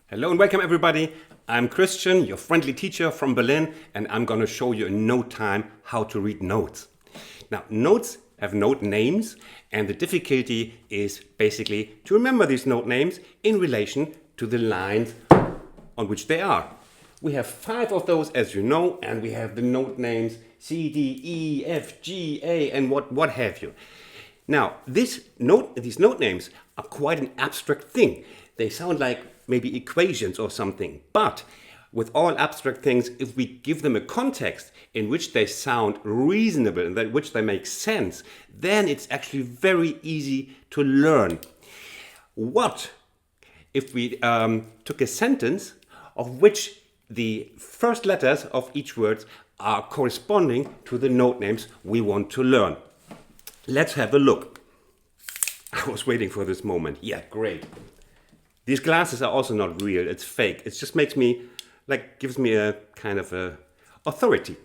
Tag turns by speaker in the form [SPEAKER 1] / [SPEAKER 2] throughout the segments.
[SPEAKER 1] Hello and welcome everybody. I'm Christian, your friendly teacher from Berlin, and I'm going to show you in no time how to read notes. Now, notes have note names, and the difficulty is basically to remember these note names in relation to the lines on which they are. We have 5 of those, as you know, and we have the note names C, D, E, F, G, A, and what have you. Now, these note names are quite an abstract thing. They sound like maybe equations or something, but with all abstract things, if we give them a context in which they sound reasonable and in which they make sense, then it's actually very easy to learn. What if we took a sentence of which the first letters of each word are corresponding to the note names we want to learn? Let's have a look. I was waiting for this moment. Yeah, great. These glasses are also not real, it's fake. It just makes me, gives me a kind of a authority.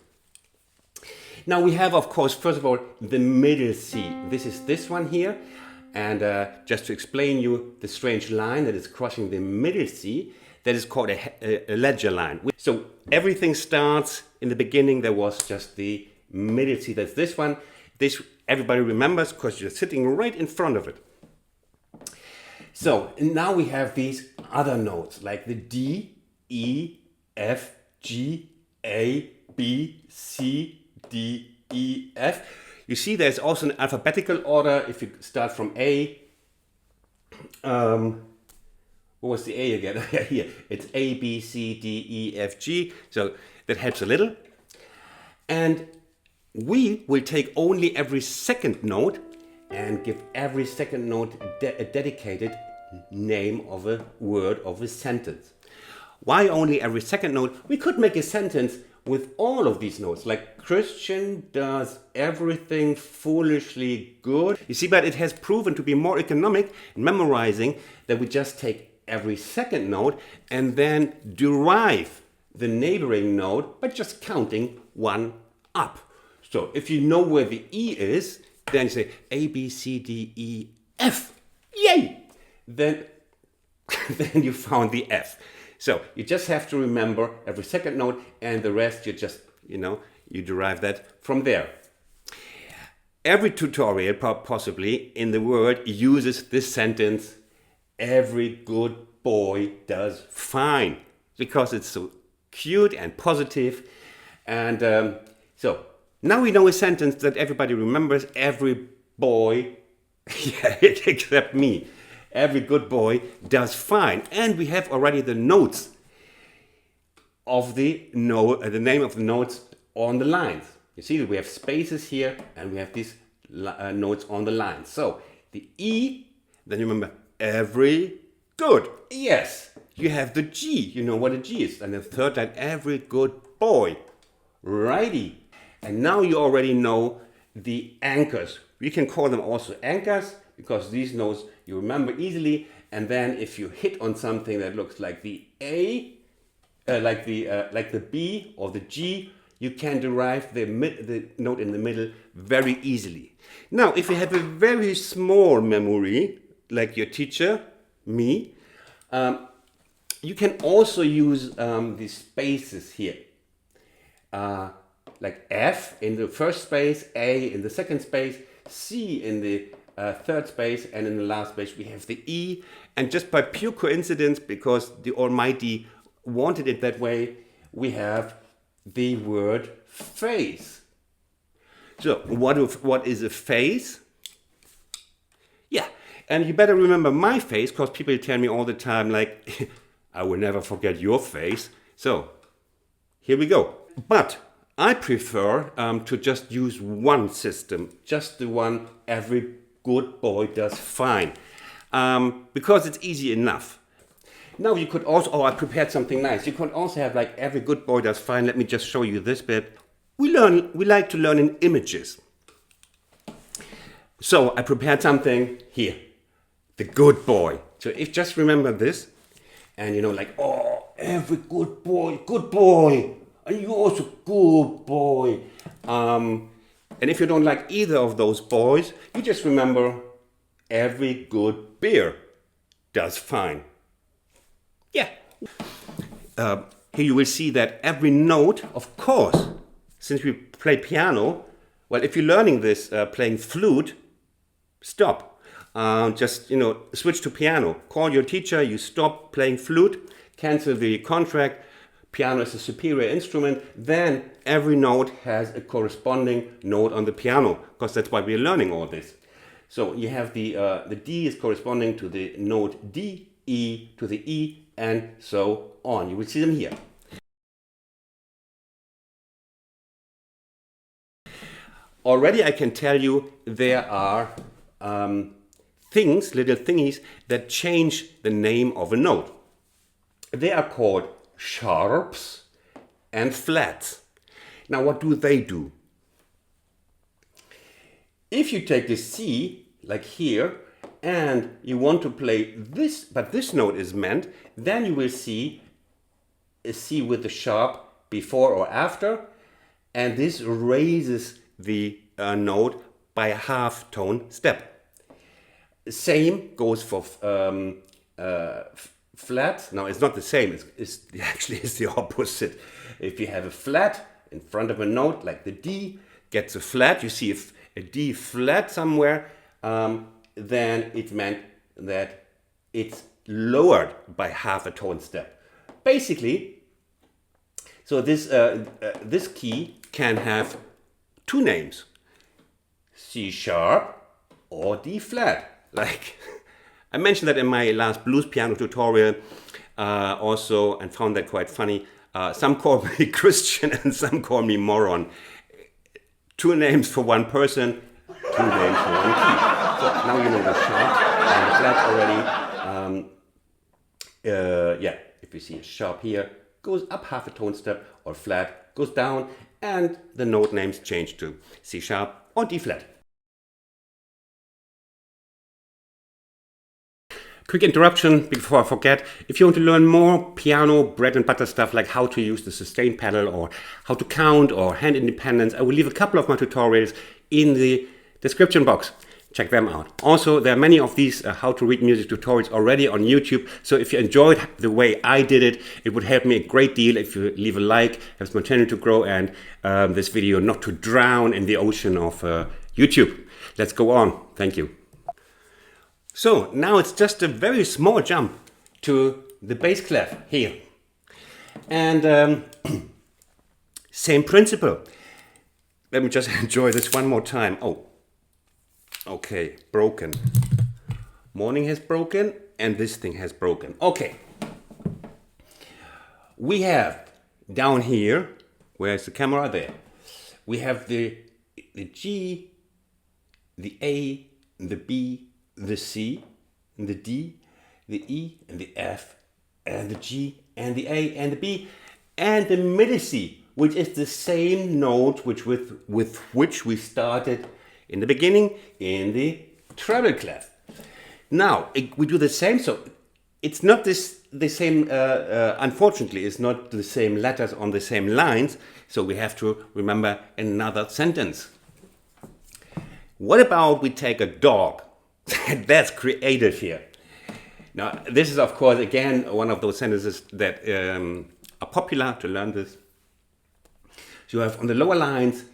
[SPEAKER 1] Now we have, of course, first of all, the middle C. This is this one here. And just to explain you the strange line that is crossing the middle C, that is called a ledger line. So everything starts in the beginning, there was just the middle C, that's this one. This everybody remembers because you're sitting right in front of it. So now we have these other notes like the D, E, F, G, A, B, C, D, E, F. You see there's also an alphabetical order if you start from A. What was the A again? Here, it's A, B, C, D, E, F, G. So that helps a little. And we will take only every second note and give every second note a dedicated name of a word of a sentence. Why only every second note? We could make a sentence with all of these notes, like Christian does everything foolishly good. You see, but it has proven to be more economic in memorizing that we just take every second note and then derive the neighboring note by just counting one up. So if you know where the E is, then you say A, B, C, D, E, F. Yay! Then you found the F. So you just have to remember every second note, and the rest you just, you derive that from there. Every tutorial possibly in the world uses this sentence, every good boy does fine, because it's so cute and positive. And so now we know a sentence that everybody remembers, every boy, yeah, except me. Every good boy does fine. And we have already the notes of the name of the notes on the lines. You see that we have spaces here and we have these notes on the lines. So the E, then you remember every good. Yes, you have the G. You know what a G is. And the third line, every good boy. Righty. And now you already know the anchors. We can call them also anchors because these notes you remember easily. And then if you hit on something that looks like the A, like the B or the G, you can derive the note in the middle very easily. Now, if you have a very small memory, like your teacher, me, you can also use the spaces here. Like F in the first space, A in the second space, C in the third space, and in the last space we have the E. And just by pure coincidence, because the Almighty wanted it that way, we have the word face. So what is a face? Yeah, and you better remember my face, because people tell me all the time, like, I will never forget your face. So here we go. But I prefer to just use one system, just the one every good boy does fine, because it's easy enough. Now you could also, I prepared something nice. You could also have like every good boy does fine. Let me just show you this bit. We like to learn in images. So I prepared something here, the good boy. So if just remember this, and oh, every good boy. And you're also good boy. And if you don't like either of those boys, you just remember every good bear does fine. Yeah, Here you will see that every note, of course, since we play piano, well, if you're learning this playing flute, stop. Just, switch to piano. Call your teacher, you stop playing flute, cancel the contract. Piano is a superior instrument. Then every note has a corresponding note on the piano, because that's why we're learning all this. So you have the D is corresponding to the note D, E to the E, and so on. You will see them here. Already I can tell you there are little thingies that change the name of a note. They are called sharps and flats. Now what do they do? If you take the C, like here, and you want to play this, but this note is meant, then you will see a C with the sharp before or after, and this raises the note by a half tone step. Same goes for flat. Now it's not the same, it's actually the opposite. If you have a flat in front of a note like the D gets a flat, you see if a D flat somewhere, then it meant that it's lowered by half a tone step. Basically, so this key can have two names, C sharp or D flat. Like I mentioned that in my last blues piano tutorial also, and found that quite funny. Some call me Christian and some call me moron. Two names for one person, two names for one key. So now you know the sharp and the flat already. If you see a sharp here, goes up half a tone step, or flat goes down, and the note names change to C sharp or D flat. Quick interruption before I forget. If you want to learn more piano bread and butter stuff like how to use the sustain pedal or how to count or hand independence, I will leave a couple of my tutorials in the description box. Check them out. Also, there are many of these how to read music tutorials already on YouTube. So if you enjoyed the way I did it, it would help me a great deal if you leave a like, helps my channel to grow, and this video not to drown in the ocean of YouTube. Let's go on. Thank you. So now it's just a very small jump to the bass clef here. And same principle. Let me just enjoy this one more time. Oh, okay, broken. Morning has broken and this thing has broken. Okay. We have down here, where's the camera? There. We have the G, the A, the B, the C, and the D, the E, and the F, and the G, and the A, and the B, and the middle C, which is the same note with which we started in the beginning in the treble clef. Now, we do the same, so it's not the same, unfortunately, it's not the same letters on the same lines, so we have to remember another sentence. What about we take a dog? That's creative here. Now, this is, of course, again, one of those sentences that are popular to learn this. So you have on the lower lines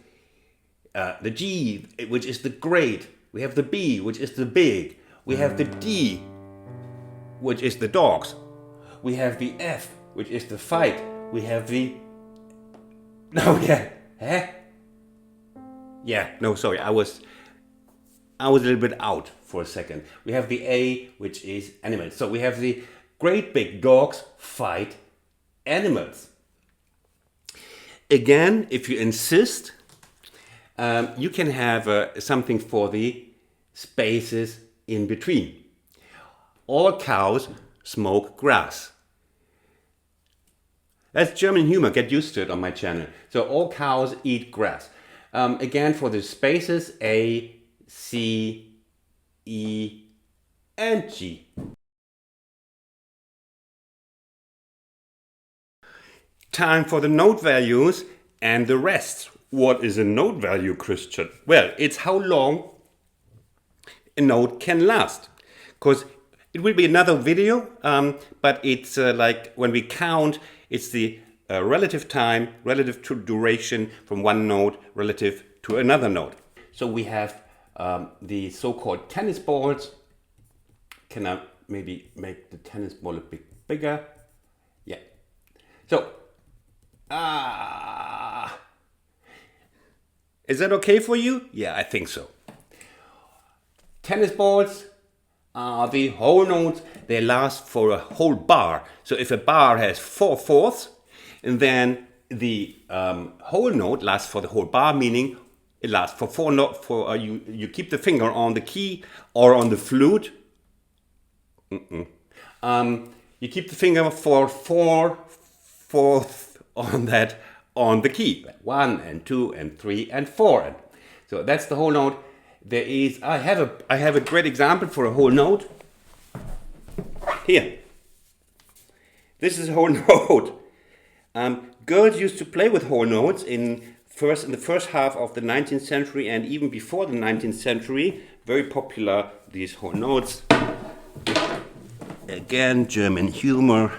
[SPEAKER 1] the G, which is the great. We have the B, which is the big. We have the D, which is the dogs. We have the F, which is the fight. We have the... No, yeah. Huh? Yeah, no, sorry, I was a little bit out for a second. We have the A, which is animals. So we have the great big dogs fight animals. Again, if you insist, you can have something for the spaces in between. All cows smoke grass. That's German humor, get used to it on my channel. So all cows eat grass. Again, for the spaces, A, C, E, and G. Time for the note values and the rest. What is a note value, Christian? Well, it's how long a note can last. Because It will be another video, but it's like when we count, it's the relative time, relative to duration from one note relative to another note. So we have the so-called tennis balls. Can I maybe make the tennis ball a bit bigger? Yeah. So, is that okay for you? Yeah, I think so. Tennis balls are the whole notes. They last for a whole bar. So if a bar has 4/4, and then the whole note lasts for the whole bar, meaning it lasts for 4 notes. You keep the finger on the key or on the flute. You keep the finger for 4/4 on the key. 1 and 2 and 3 and 4. So that's the whole note. I have a great example for a whole note. Here. This is a whole note. Girls used to play with whole notes in the first half of the 19th century and even before the 19th century. Very popular, these whole notes. Again, German humor.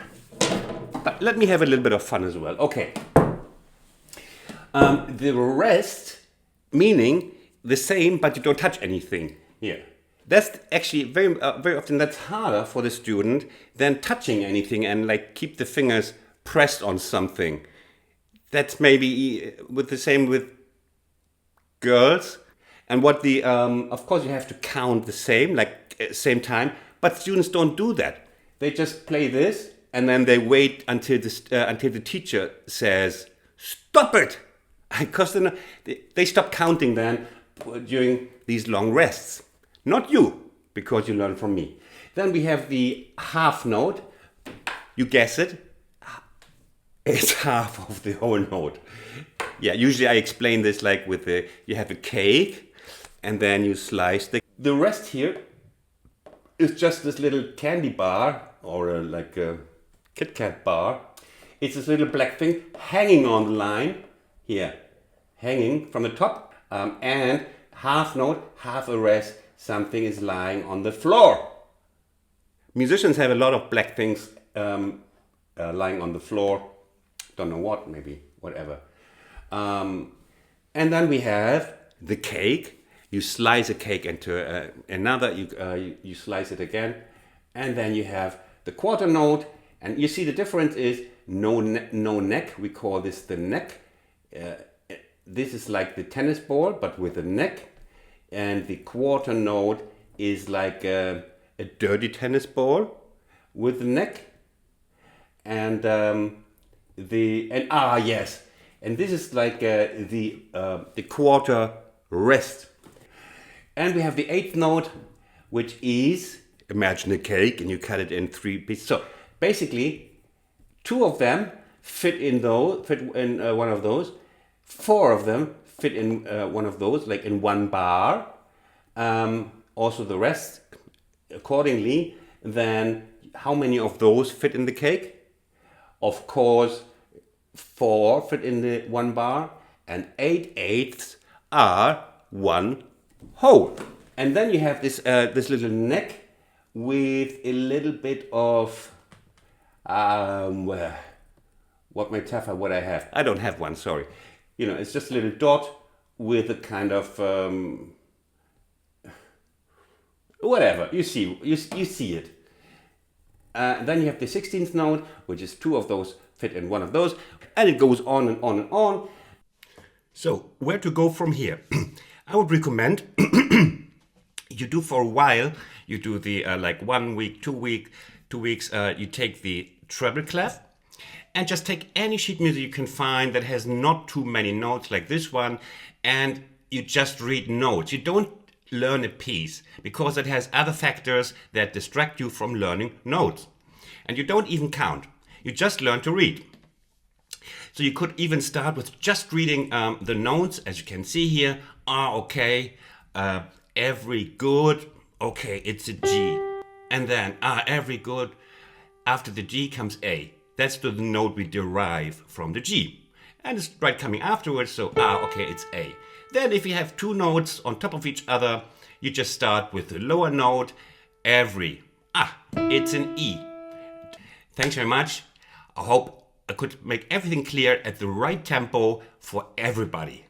[SPEAKER 1] But let me have a little bit of fun as well. Okay. The rest, meaning the same, but you don't touch anything here. That's actually very often that's harder for the student than touching anything and like keep the fingers pressed on something. That's maybe with the same with girls. And what of course you have to count the same, like same time, but students don't do that. They just play this and then they wait until the teacher says, "Stop it!" Because they stop counting then during these long rests. Not you, because you learn from me. Then we have the half note. You guess it. It's half of the whole note. Yeah, usually I explain this like you have a cake and then you slice the rest here is just this little candy bar or like a Kit Kat bar. It's this little black thing hanging on the line here, hanging from the top, and half note, half a rest, something is lying on the floor. Musicians have a lot of black things lying on the floor. Don't know what, maybe, whatever. And then we have the cake. You slice a cake into another, you slice it again. And then you have the quarter note. And you see the difference is no neck. We call this the neck. This is like the tennis ball, but with a neck. And the quarter note is like a dirty tennis ball with a neck. And yes, and this is like the quarter rest. And we have the eighth note, which is, imagine a cake and you cut it in 3 pieces. So basically, 2 of them fit in one of those. 4 of them fit in one of those, like in one bar. Also the rest accordingly. Then how many of those fit in the cake? Of course, 4 fit in the one bar and 8/8 are one whole. And then you have this little neck with a little bit of what metaphor would I have? I don't have one, sorry. It's just a little dot with a kind of whatever. You see it. Then you have the 16th note, which is 2 of those fit in one of those, and it goes on and on and on. So where to go from here? I would recommend you do for a while. You do the like 1 week, 2 weeks. You take the treble clef, and just take any sheet music you can find that has not too many notes like this one, and you just read notes. You don't learn a piece because it has other factors that distract you from learning notes. And you don't even count. You just learn to read. So you could even start with just reading the notes, as you can see here. Okay, every good, okay, it's a G. And then every good, after the G comes A. That's the note we derive from the G. And it's right coming afterwards, so okay, it's A. Then if you have 2 notes on top of each other, you just start with the lower note, every. It's an E. Thanks very much. I hope I could make everything clear at the right tempo for everybody.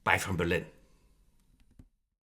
[SPEAKER 1] Bye from Berlin.